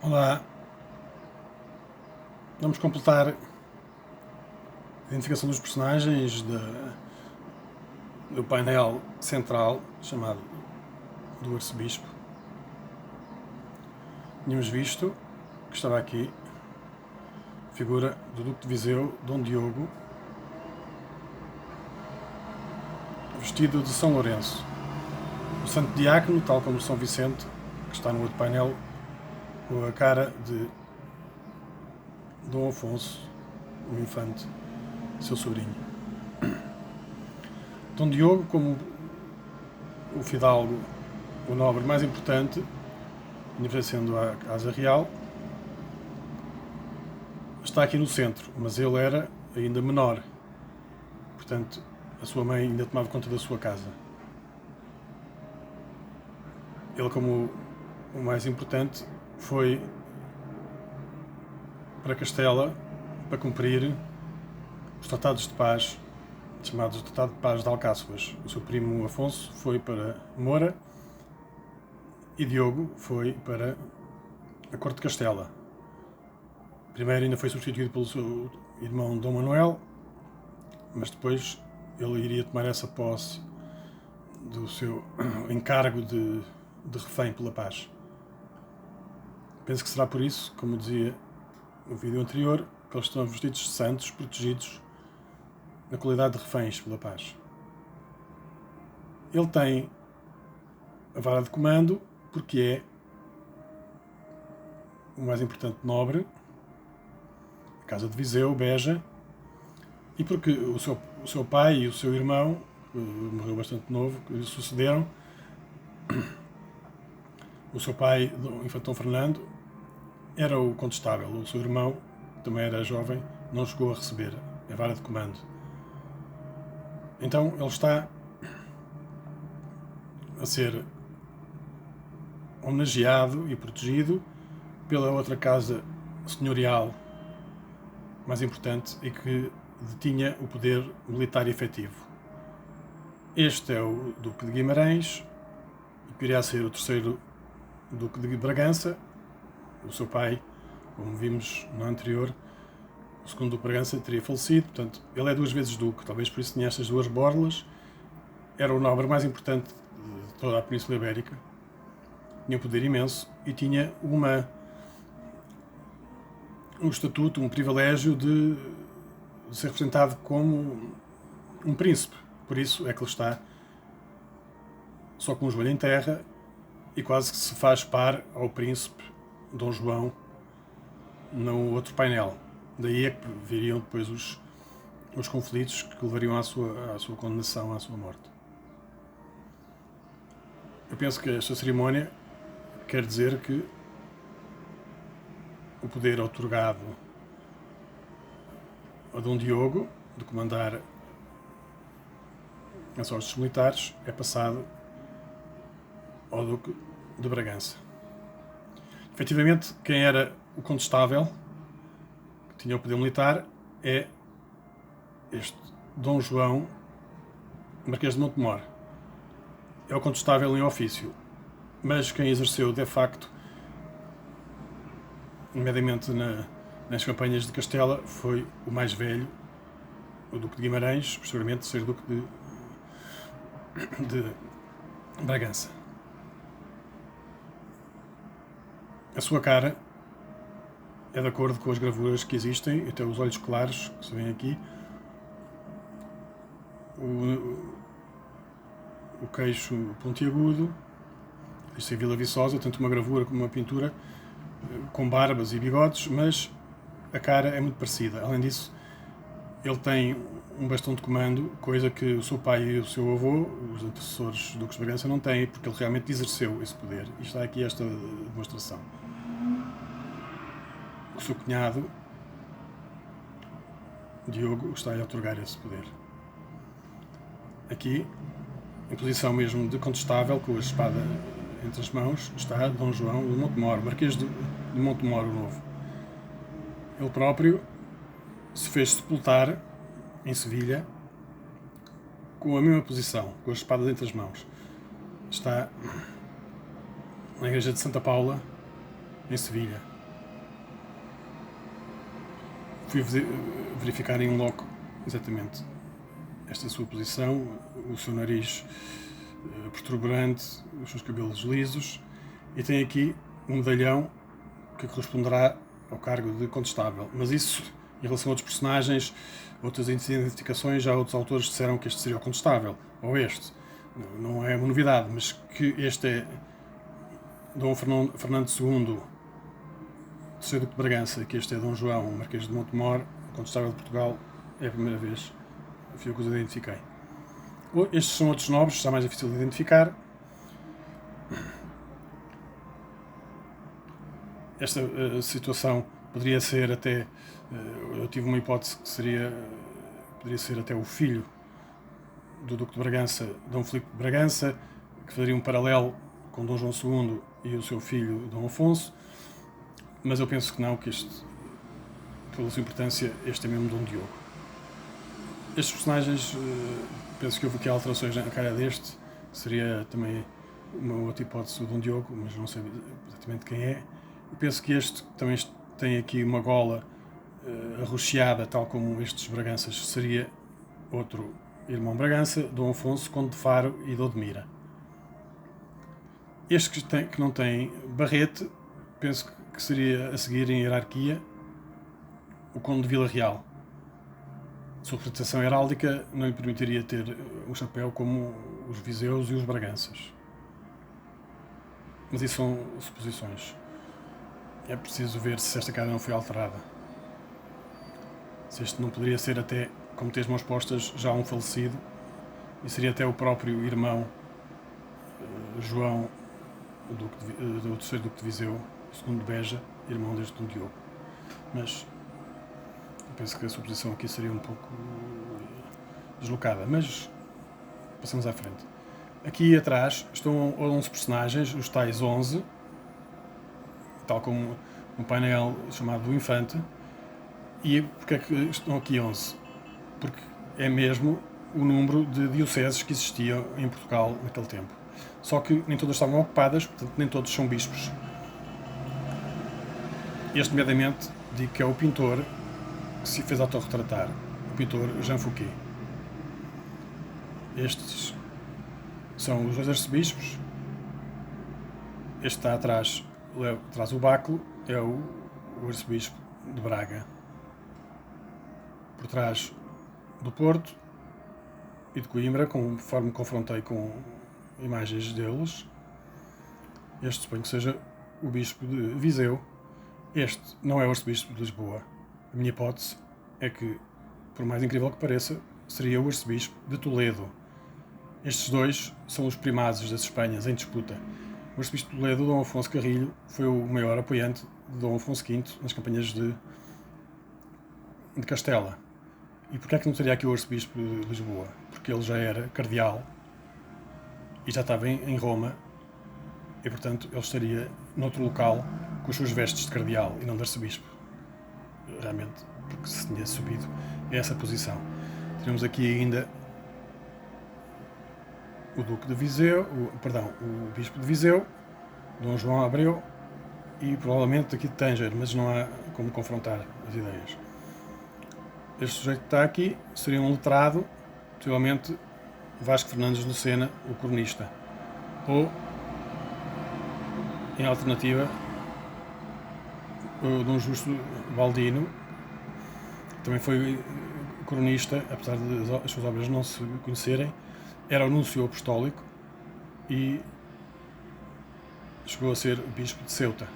Olá, vamos completar a identificação dos personagens do painel central, chamado do Arcebispo. Tínhamos visto que estava aqui a figura do Duque de Viseu, Dom Diogo, vestido de São Lourenço. O Santo Diácono, tal como São Vicente, que está no outro painel, com a cara de Dom Afonso, o infante, seu sobrinho. Dom Diogo, como o fidalgo, o nobre mais importante, pertencendo à Casa Real, está aqui no centro, mas ele era ainda menor. Portanto, a sua mãe ainda tomava conta da sua casa. Ele, como o mais importante, foi para Castela para cumprir os tratados de paz, chamados Tratado de Paz de Alcáçovas. O seu primo Afonso foi para Moura e Diogo foi para a Corte de Castela. Primeiro ainda foi substituído pelo seu irmão Dom Manuel, mas depois ele iria tomar essa posse do seu encargo de refém pela paz. Penso que será por isso, como dizia no vídeo anterior, que eles estão vestidos de santos, protegidos na qualidade de reféns pela paz. Ele tem a vara de comando porque é o mais importante nobre, a Casa de Viseu, Beja, e porque o seu pai e o seu irmão, que morreu bastante novo, que lhe sucederam, o seu pai, o infante Dom Fernando, era o condestável. O seu irmão, também era jovem, não chegou a receber a vara de comando. Então ele está a ser homenageado e protegido pela outra casa senhorial mais importante e que detinha o poder militar efetivo. Este é o Duque de Guimarães, que iria ser o terceiro Duque de Bragança. O seu pai, como vimos no anterior, o segundo Duque de Bragança teria falecido, portanto, ele é duas vezes Duque, talvez por isso tinha estas duas borlas. Era o nobre mais importante de toda a Península Ibérica, tinha um poder imenso e tinha um estatuto, um privilégio de ser representado como um príncipe. Por isso é que ele está só com o joelho em terra e quase que se faz par ao príncipe Dom João no outro painel. Daí é que viriam depois os conflitos que levariam à sua condenação, à sua morte. Eu penso que esta cerimónia quer dizer que o poder outorgado a Dom Diogo de comandar as hostes militares é passado ao Duque de Bragança. Efetivamente, quem era o condestável, que tinha o poder militar, é este Dom João, Marquês de Montemor. É o condestável em ofício, mas quem exerceu de facto, nomeadamente nas campanhas de Castela, foi o mais velho, o Duque de Guimarães, posteriormente ser Duque de Bragança. A sua cara é de acordo com as gravuras que existem, até os olhos claros, que se vêem aqui, o queixo pontiagudo, isto é Vila Viçosa, tanto uma gravura como uma pintura, com barbas e bigodes, mas a cara é muito parecida. Além disso, ele tem um bastão de comando, coisa que o seu pai e o seu avô, os antecessores do Duque de Bragança, não têm, porque ele realmente exerceu esse poder. E está aqui esta demonstração. O seu cunhado, Diogo, está a outorgar esse poder. Aqui, em posição mesmo de condestável, com a espada entre as mãos, está Dom João de Montemor, Marquês de Montemor o Novo. Ele próprio se fez sepultar em Sevilha com a mesma posição, com a espada entre as mãos. Está na igreja de Santa Paula, em Sevilha. fui verificar em loco exatamente esta sua posição, o seu nariz protuberante, os seus cabelos lisos, e tem aqui um medalhão que corresponderá ao cargo de condestável. Mas isso, em relação a outros personagens, outras identificações, já outros autores disseram que este seria o condestável, ou este. Não é uma novidade, mas que este é Dom Fernando II, terceiro Duque de Bragança, que este é Dom João, Marquês de Montemor, condestável de Portugal, é a primeira vez que eu os identifiquei. Estes são outros nobres, já mais difícil de identificar. Esta situação poderia ser até, eu tive uma hipótese que poderia ser até o filho do Duque de Bragança, Dom Filipe de Bragança, que faria um paralelo com Dom João II e o seu filho Dom Afonso, mas eu penso que não, que este, pela sua importância, este é mesmo Dom Diogo. Estes personagens, penso que houve aqui alterações na cara deste, seria também uma outra hipótese do Dom Diogo, mas não sei exatamente quem é. Eu penso que este também tem aqui uma gola arroxeada, tal como estes Braganças, seria outro irmão Bragança, Dom Afonso, Conde de Faro e Dom de Mira. Este que não tem barrete, penso que seria a seguir em hierarquia o Conde de Vila Real. Sua proteção heráldica não lhe permitiria ter um chapéu como os Viseus e os Braganças. Mas isso são suposições. É preciso ver se esta cara não foi alterada. Se este não poderia ser até, como tem as mãos postas, já um falecido, e seria até o próprio irmão João, do terceiro Duque de Viseu, o segundo de Beja, irmão deste Dom Diogo. Mas eu penso que a suposição aqui seria um pouco deslocada, mas passamos à frente. Aqui atrás estão 11 personagens, os tais 11, tal como um painel chamado do Infante. E porquê é que estão aqui 11? Porque é mesmo o número de dioceses que existiam em Portugal naquele tempo. Só que nem todas estavam ocupadas, portanto nem todos são bispos. Este, nomeadamente, digo que é o pintor que se fez autorretratar, o pintor Jean Fouquet. Estes são os dois arcebispos. Este está atrás o báculo, é o arcebispo de Braga. Por trás do Porto e de Coimbra, conforme confrontei com imagens deles. Este suponho que seja o bispo de Viseu. Este não é o arcebispo de Lisboa. A minha hipótese é que, por mais incrível que pareça, seria o arcebispo de Toledo. Estes dois são os primazes das Espanhas em disputa. O arcebispo de Toledo, Dom Afonso Carrilho, foi o maior apoiante de Dom Afonso V nas campanhas de Castela. E porquê é que não seria aqui o arcebispo de Lisboa? Porque ele já era cardeal e já estava em Roma, e portanto ele estaria noutro local com as suas vestes de cardeal e não de arcebispo. Realmente, porque se tinha subido a essa posição. Temos aqui ainda o Duque de Viseu, o Bispo de Viseu, Dom João Abreu e provavelmente aqui de Tanger, mas não há como confrontar as ideias. Este sujeito que está aqui seria um letrado, possivelmente Vasco Fernandes de Lucena, o cronista. Ou, em alternativa, o Dom Justo Baldino, que também foi cronista, apesar de as suas obras não se conhecerem, era o núncio apostólico e chegou a ser bispo de Ceuta.